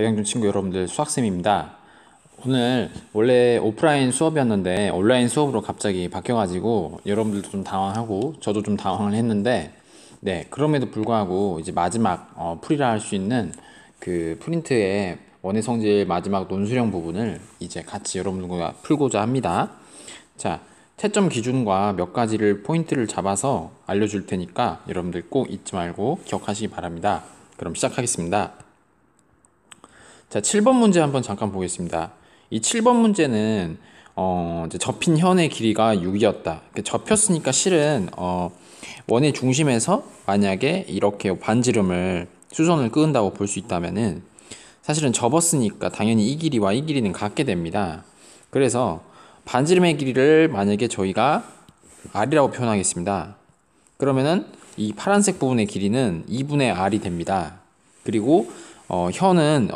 백영준 친구 여러분들, 수학쌤입니다. 오늘 원래 오프라인 수업이었는데 온라인 수업으로 갑자기 바뀌어가지고 여러분들도 좀 당황하고 저도 좀 당황을 했는데, 네, 그럼에도 불구하고 이제 마지막 풀이라 할 수 있는 그 프린트의 원의 성질 마지막 논술형 부분을 이제 같이 여러분들과 풀고자 합니다. 자, 채점 기준과 몇 가지를 포인트를 잡아서 알려줄 테니까 여러분들 꼭 잊지 말고 기억하시기 바랍니다. 그럼 시작하겠습니다. 자, 7번 문제 한번 잠깐 보겠습니다. 이 7번 문제는 이제 접힌 현의 길이가 6이었다. 접혔으니까 실은 원의 중심에서 만약에 이렇게 반지름을 수선을 끄은다고 볼 수 있다면은 사실은 접었으니까 당연히 이 길이와 이 길이는 같게 됩니다. 그래서 반지름의 길이를 만약에 저희가 r이라고 표현하겠습니다. 그러면은 이 파란색 부분의 길이는 2분의 r이 됩니다. 그리고 현은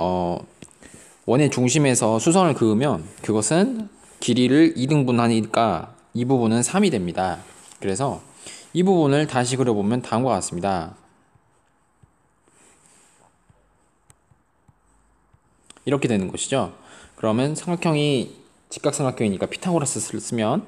원의 중심에서 수선을 그으면 그것은 길이를 2등분하니까 이 부분은 3이 됩니다. 그래서 이 부분을 다시 그려보면 다음과 같습니다. 이렇게 되는 것이죠. 그러면 삼각형이 직각삼각형이니까 피타고라스를 쓰면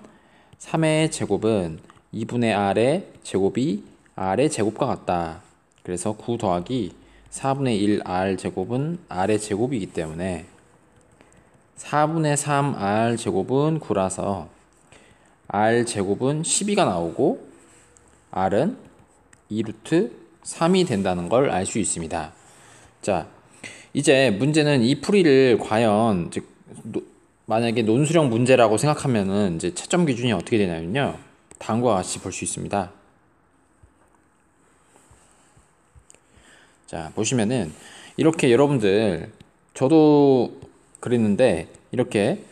3의 제곱은 2분의 r의 제곱이 r의 제곱과 같다. 그래서 9 더하기 4분의 1 r 제곱은 r의 제곱이기 때문에 4분의 3 r 제곱은 9라서 r 제곱은 12가 나오고 r은 2루트 3이 된다는 걸 알 수 있습니다. 자, 이제 문제는 이 풀이를 과연 만약에 논술형 문제라고 생각하면은 이제 채점 기준이 어떻게 되냐면요, 다음과 같이 볼 수 있습니다. 자, 보시면은 이렇게 여러분들, 저도 그랬는데 이렇게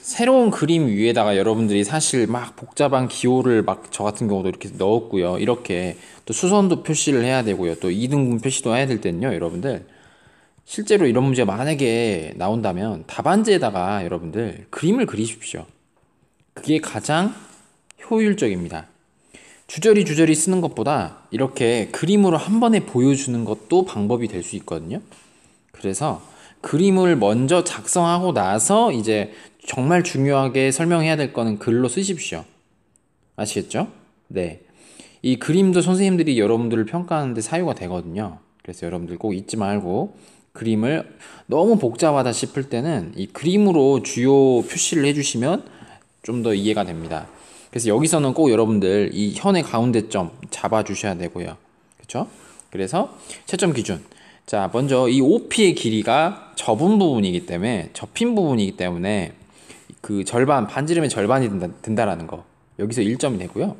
새로운 그림 위에다가 여러분들이 사실 막 복잡한 기호를 막 저 같은 경우도 이렇게 넣었고요. 이렇게 또 수선도 표시를 해야 되고요. 또 이등분 표시도 해야 될 때는요, 여러분들 실제로 이런 문제가 만약에 나온다면 답안지에다가 여러분들 그림을 그리십시오. 그게 가장 효율적입니다. 주저리 쓰는 것보다 이렇게 그림으로 한 번에 보여주는 것도 방법이 될 수 있거든요. 그래서 그림을 먼저 작성하고 나서 이제 정말 중요하게 설명해야 될 거는 글로 쓰십시오. 아시겠죠? 네. 이 그림도 선생님들이 여러분들을 평가하는데 사유가 되거든요. 그래서 여러분들 꼭 잊지 말고, 그림을 너무 복잡하다 싶을 때는 이 그림으로 주요 표시를 해주시면 좀 더 이해가 됩니다. 그래서 여기서는 꼭 여러분들 이 현의 가운데점 잡아 주셔야 되고요. 그렇죠? 그래서 채점 기준. 자, 먼저 이 OP의 길이가 접은 부분이기 때문에, 접힌 부분이기 때문에 그 절반, 반지름의 절반이 든다라는 거. 여기서 1점이 되고요.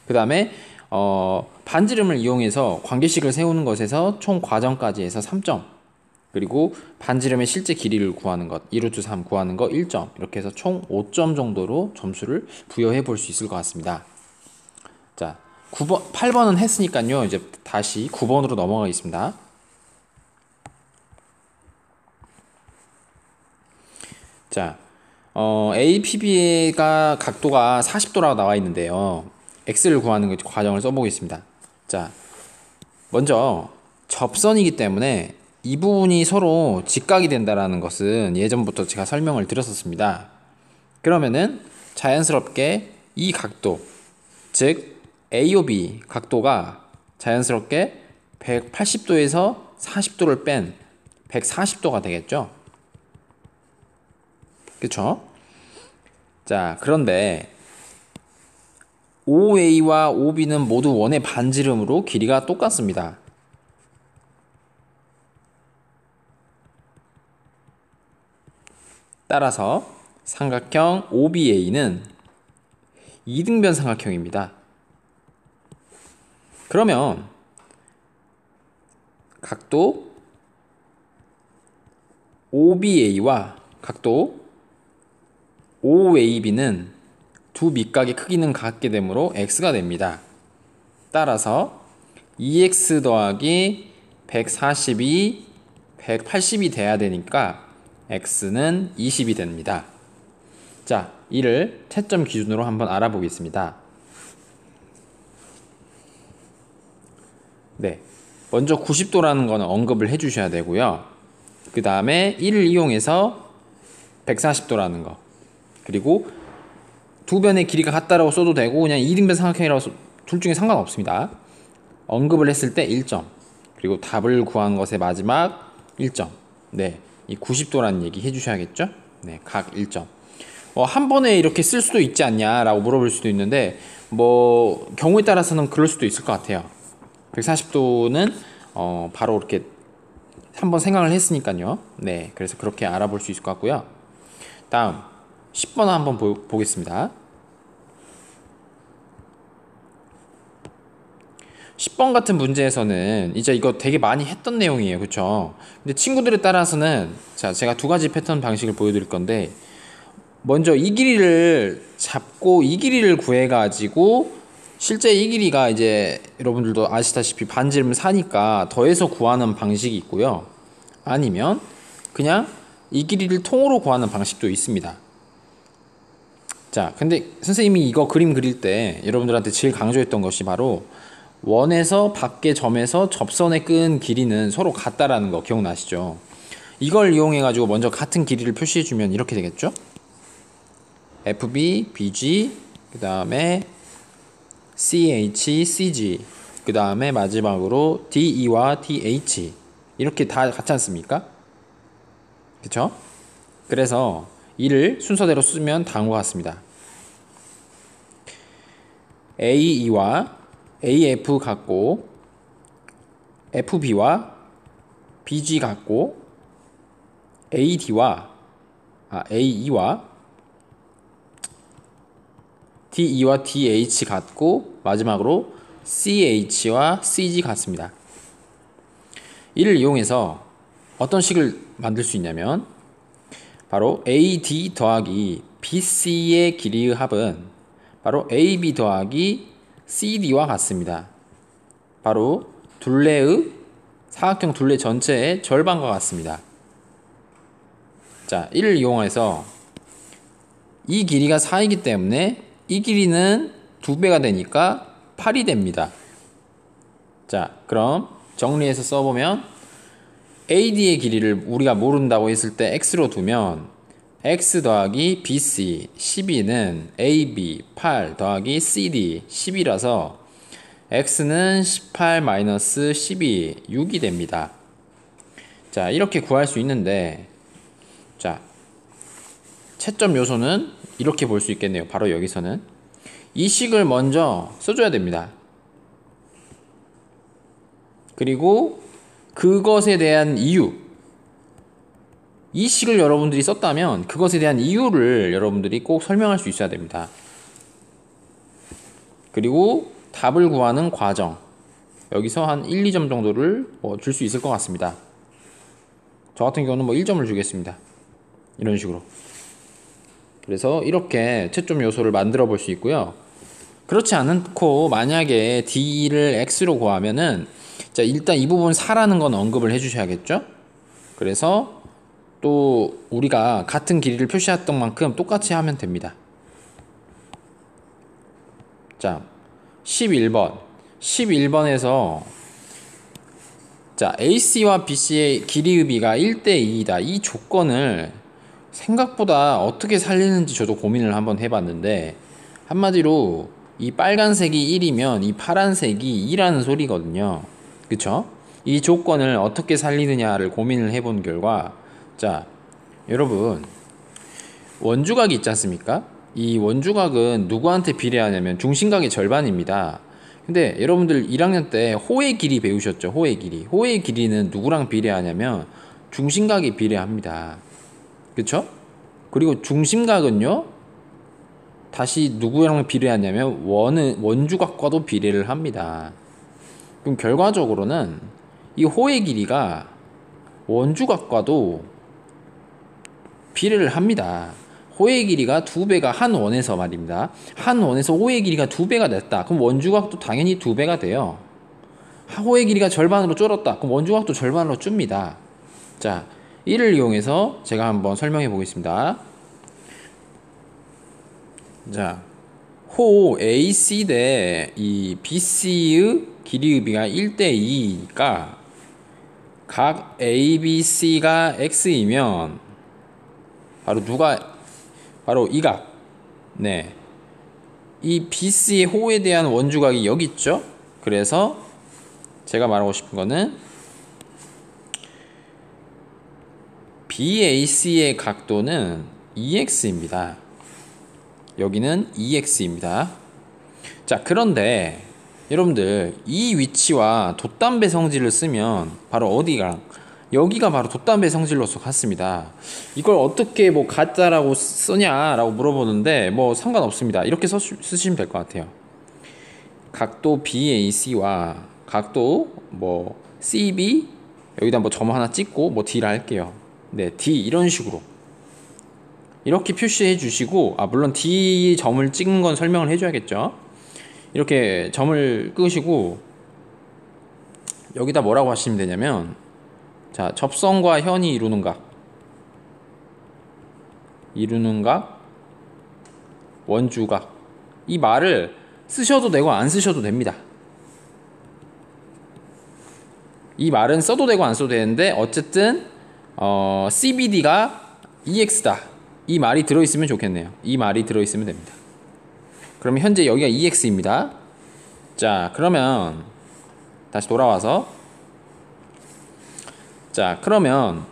그 다음에 반지름을 이용해서 관계식을 세우는 것에서 총 과정까지 해서 3점. 그리고 반지름의 실제 길이를 구하는 것, 2루트 3 구하는 거 1점. 이렇게 해서 총 5점 정도로 점수를 부여해 볼 수 있을 것 같습니다. 자, 9번, 8번은 했으니까요. 이제 다시 9번으로 넘어가겠습니다. 자, APB가 각도가 40도라고 나와 있는데요. X를 구하는 과정을 써보겠습니다. 자, 먼저 접선이기 때문에 이 부분이 서로 직각이 된다라는 것은 예전부터 제가 설명을 드렸었습니다. 그러면은 자연스럽게 이 각도, 즉 AOB 각도가 자연스럽게 180도에서 40도를 뺀 140도가 되겠죠? 그쵸? 자, 그런데 OA와 OB는 모두 원의 반지름으로 길이가 똑같습니다. 따라서 삼각형 OBA는 이등변 삼각형입니다. 그러면 각도 OBA와 각도 OAB는 두 밑각의 크기는 같게 되므로 X가 됩니다. 따라서 2X 더하기 140이 180이 돼야 되니까 X는 20이 됩니다. 자, 이를 채점 기준으로 한번 알아보겠습니다. 네, 먼저 90도라는 거는 언급을 해주셔야 되고요. 그 다음에 1을 이용해서 140도라는 거. 그리고 두 변의 길이가 같다라고 써도 되고 그냥 이등변 삼각형이라고 둘 중에 상관없습니다. 언급을 했을 때 1점. 그리고 답을 구한 것의 마지막 1점. 네, 이 90도라는 얘기 해주셔야겠죠? 네, 각 1점. 한 번에 이렇게 쓸 수도 있지 않냐라고 물어볼 수도 있는데 뭐 경우에 따라서는 그럴 수도 있을 것 같아요. 140도는 바로 이렇게 한번 생각을 했으니까요. 네, 그래서 그렇게 알아볼 수 있을 것 같고요. 다음 10번 한번 보겠습니다. 10번 같은 문제에서는 이제 이거 되게 많이 했던 내용이에요. 그쵸? 근데 친구들에 따라서는 자, 제가 두 가지 패턴 방식을 보여드릴 건데 먼저 이 길이를 잡고 이 길이를 구해가지고 실제 이 길이가 이제 여러분들도 아시다시피 반지름 4니까 더해서 구하는 방식이 있고요. 아니면 그냥 이 길이를 통으로 구하는 방식도 있습니다. 자, 근데 선생님이 이거 그림 그릴 때 여러분들한테 제일 강조했던 것이 바로 원에서 밖의 점에서 접선에 끈 길이는 서로 같다라는 거 기억나시죠? 이걸 이용해 가지고 먼저 같은 길이를 표시해 주면 이렇게 되겠죠? FB, BG, 그 다음에 CH, CG, 그 다음에 마지막으로 DE와 DH 이렇게 다 같지 않습니까? 그쵸? 그래서 이를 순서대로 쓰면 다음과 같습니다. AE와 AF 같고 FB와 BG 같고 AE와 DE와 DH 같고 마지막으로 CH와 CG 같습니다. 이를 이용해서 어떤 식을 만들 수 있냐면 바로 AD 더하기 BC의 길이의 합은 바로 AB 더하기 CD와 같습니다. 바로 둘레의 사각형 둘레 전체의 절반과 같습니다. 자, 이를 이용해서 이 길이가 4이기 때문에 이 길이는 2배가 되니까 8이 됩니다. 자, 그럼 정리해서 써보면 AD의 길이를 우리가 모른다고 했을 때 X로 두면 X 더하기 BC 12는 AB 8 더하기 CD 10이라서 X는 18 마이너스 12 6이 됩니다. 자, 이렇게 구할 수 있는데 자, 채점 요소는 이렇게 볼 수 있겠네요. 바로 여기서는 이 식을 먼저 써줘야 됩니다. 그리고 그것에 대한 이유, 이 식을 여러분들이 썼다면 그것에 대한 이유를 여러분들이 꼭 설명할 수 있어야 됩니다. 그리고 답을 구하는 과정, 여기서 한 1, 2점 정도를 줄 수 있을 것 같습니다. 저 같은 경우는 1점을 주겠습니다. 이런 식으로. 그래서 이렇게 채점 요소를 만들어 볼 수 있고요. 그렇지 않고 만약에 D를 X로 구하면은 자, 일단 이 부분 4라는 건 언급을 해주셔야겠죠? 그래서 또 우리가 같은 길이를 표시했던 만큼 똑같이 하면 됩니다. 자, 11번에서 자, AC와 BC의 길이의비가 1대2이다. 이 조건을 생각보다 어떻게 살리는지 저도 고민을 한번 해봤는데 한마디로 이 빨간색이 1이면 이 파란색이 2라는 소리거든요. 그쵸? 이 조건을 어떻게 살리느냐를 고민을 해본 결과 자, 여러분 원주각이 있지 않습니까? 이 원주각은 누구한테 비례하냐면 중심각의 절반입니다. 근데 여러분들 1학년 때 호의 길이 배우셨죠? 호의 길이. 호의 길이는 누구랑 비례하냐면 중심각에 비례합니다. 그쵸? 그리고 중심각은요 다시 누구랑 비례하냐면 원주각과도 비례를 합니다. 그럼 결과적으로는 이 호의 길이가 원주각과도 비례를 합니다. 호의 길이가 2배가 한 원에서 말입니다. 한 원에서 호의 길이가 2배가 됐다. 그럼 원주각도 당연히 2배가 돼요. 호의 길이가 절반으로 줄었다. 그럼 원주각도 절반으로 줍니다. 자, 이를 이용해서 제가 한번 설명해 보겠습니다. 자, 호 AC 대 이 BC의 길이의비가 1대2니까 각 ABC가 X이면 바로 이 각. 네. 이 BC의 호에 대한 원주각이 여기 있죠? 그래서 제가 말하고 싶은 거는 BAC의 각도는 EX입니다. 여기는 EX입니다. 자, 그런데 여러분들 이 위치와 돛담배 성질을 쓰면 바로 어디가? 여기가 바로 돛담배 성질로서 같습니다. 이걸 어떻게 뭐 가짜라고 쓰냐라고 물어보는데 뭐 상관없습니다. 이렇게 쓰시면 될 것 같아요. 각도 BAC와 각도 뭐 CB 여기다 뭐 점 하나 찍고 뭐 D라 할게요. 네, D 이런 식으로 이렇게 표시해 주시고, 물론 D 점을 찍은 건 설명을 해줘야겠죠. 이렇게 점을 끄시고 여기다 뭐라고 하시면 되냐면, 자, 접선과 현이 이루는 각, 원주각. 이 말을 쓰셔도 되고 안 쓰셔도 됩니다. 이 말은 써도 되고 안 써도 되는데 어쨌든 CBD가 EX다. 이 말이 들어있으면 좋겠네요. 이 말이 들어있으면 됩니다. 그러면 현재 여기가 EX입니다. 자, 그러면 다시 돌아와서, 자, 그러면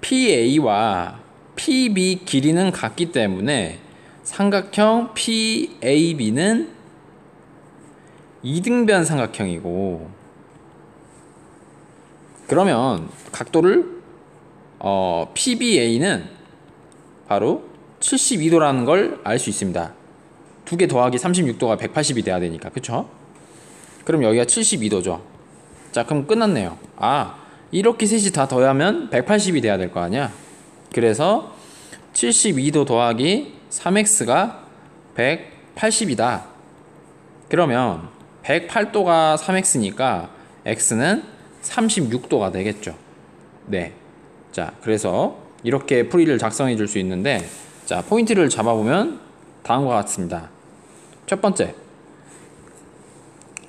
PA와 PB 길이는 같기 때문에 삼각형 PAB는 이등변 삼각형이고, 그러면 각도를 PBA는 바로 72도라는 걸 알 수 있습니다. 두 개 더하기 36도가 180이 돼야 되니까, 그쵸? 그럼 여기가 72도죠. 자, 그럼 끝났네요. 이렇게 셋이 다 더하면 180이 돼야 될 거 아니야. 그래서 72도 더하기 3x가 180이다. 그러면 108도가 3x니까 x는 36도가 되겠죠. 네. 자, 그래서 이렇게 풀이를 작성해 줄 수 있는데, 자, 포인트를 잡아보면 다음과 같습니다. 첫 번째,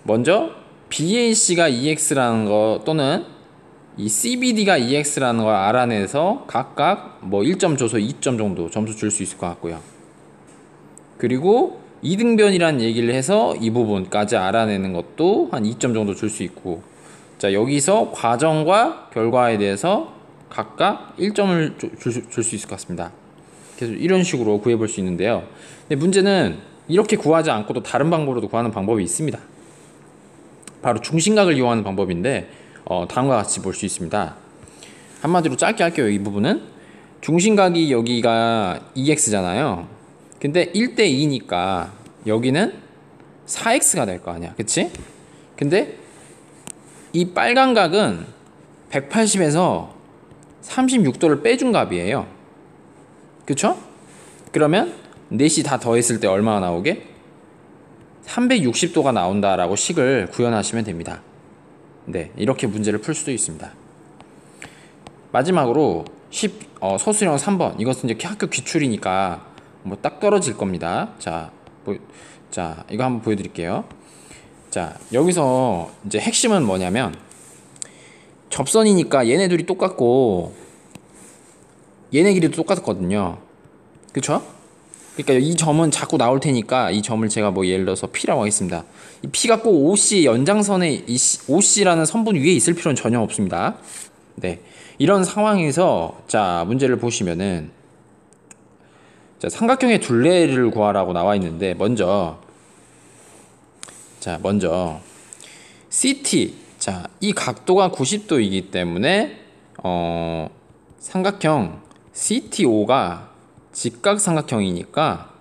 먼저 BAC가 EX라는 거 또는 이 CBD가 EX라는 걸 알아내서 각각 뭐 1점 줘서 2점 정도 점수 줄 수 있을 것 같고요. 그리고 이등변이라는 얘기를 해서 이 부분까지 알아내는 것도 한 2점 정도 줄 수 있고, 자, 여기서 과정과 결과에 대해서 각각 1점을 줄 수 있을 것 같습니다. 그래서 이런 식으로 구해볼 수 있는데요. 근데 문제는 이렇게 구하지 않고도 다른 방법으로도 구하는 방법이 있습니다. 바로 중심각을 이용하는 방법인데 다음과 같이 볼 수 있습니다. 한마디로 짧게 할게요. 이 부분은 중심각이 여기가 EX잖아요. 근데 1대2니까 여기는 4X가 될 거 아니야, 그치? 근데 이 빨간 각은 180에서 36도를 빼준 값이에요. 그쵸? 그러면 넷이 다 더했을 때 얼마가 나오게? 360도가 나온다라고 식을 구현하시면 됩니다. 네, 이렇게 문제를 풀 수도 있습니다. 마지막으로 서술형 3번. 이것은 이제 학교 기출이니까 뭐 딱 떨어질 겁니다. 자, 이거 한번 보여드릴게요. 자, 여기서 이제 핵심은 뭐냐면, 접선이니까 얘네 둘이 똑같고 얘네 길이도 똑같거든요. 그쵸? 그러니까 이 점은 자꾸 나올 테니까 이 점을 제가 뭐 예를 들어서 P라고 하겠습니다. 이 P가 꼭 OC 연장선에 이 OC라는 선분 위에 있을 필요는 전혀 없습니다. 네, 이런 상황에서 자, 문제를 보시면은, 자, 삼각형의 둘레를 구하라고 나와 있는데, 먼저 CT, 자, 이 각도가 90도이기 때문에 삼각형 CTO가 직각삼각형이니까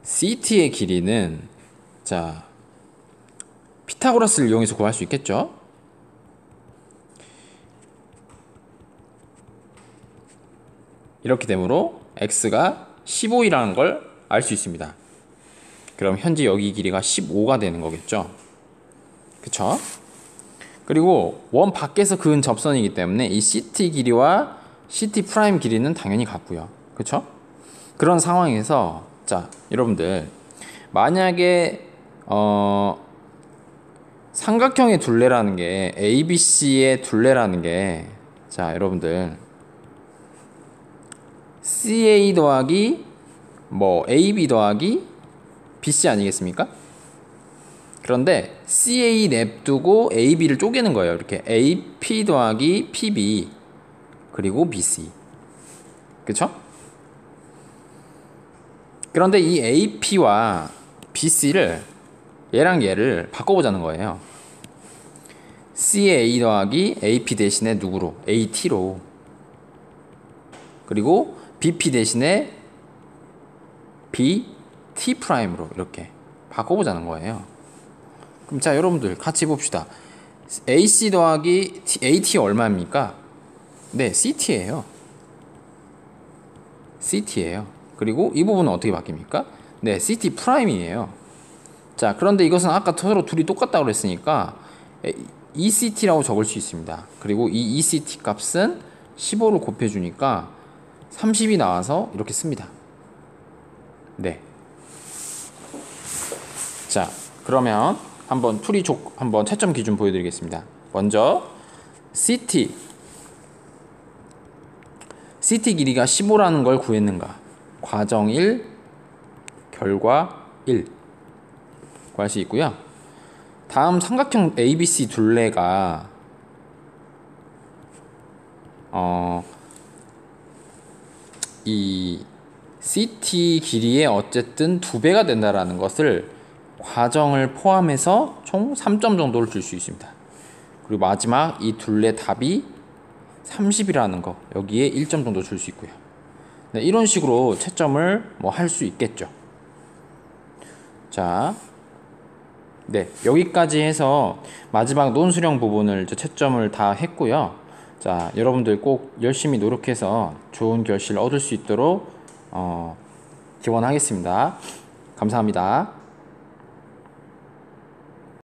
CT의 길이는, 자, 피타고라스를 이용해서 구할 수 있겠죠? 이렇게 되므로 x가 15이라는 걸 알 수 있습니다. 그럼 현재 여기 길이가 15가 되는 거겠죠? 그쵸? 그리고 원 밖에서 그은 접선이기 때문에 이 CT 길이와 CT 프라임 길이는 당연히 같고요. 그쵸? 그런 상황에서, 자, 여러분들 만약에 삼각형의 둘레라는 게 ABC의 둘레라는 게 자, 여러분들 CA 더하기 뭐 AB 더하기 BC 아니겠습니까? 그런데 CA 냅두고 AB를 쪼개는 거예요. 이렇게 AP 더하기 PB 그리고 BC. 그쵸? 그런데 이 AP와 BC를 얘랑 얘를 바꿔보자는 거예요. CA 더하기 AP 대신에 누구로? AT로. 그리고 BP 대신에 BT 프라임으로 이렇게 바꿔보자는 거예요. 그럼 자, 여러분들 같이 봅시다. AC 더하기 AT 얼마입니까? 네, CT예요. CT예요. 그리고 이 부분은 어떻게 바뀝니까? 네, CT 프라임이에요. 자, 그런데 이것은 아까 서로 둘이 똑같다고 그랬으니까 ECT라고 적을 수 있습니다. 그리고 이 ECT 값은 15로 곱해주니까 30이 나와서 이렇게 씁니다. 네. 자, 그러면 한번 한번 채점 기준 보여드리겠습니다. 먼저 CT 길이가 15라는 걸 구했는가? 과정 1, 결과 1 구할 수 있고요. 다음 삼각형 ABC 둘레가 이 CT 길이의 어쨌든 2배가 된다라는 것을 과정을 포함해서 총 3점 정도를 줄 수 있습니다. 그리고 마지막 이 둘레 답이 30이라는 거 여기에 1점 정도 줄 수 있고요. 네, 이런 식으로 채점을 뭐 할 수 있겠죠. 자, 네, 여기까지 해서 마지막 논술형 부분을 채점을 다 했고요. 자, 여러분들 꼭 열심히 노력해서 좋은 결실 얻을 수 있도록 기원하겠습니다. 감사합니다.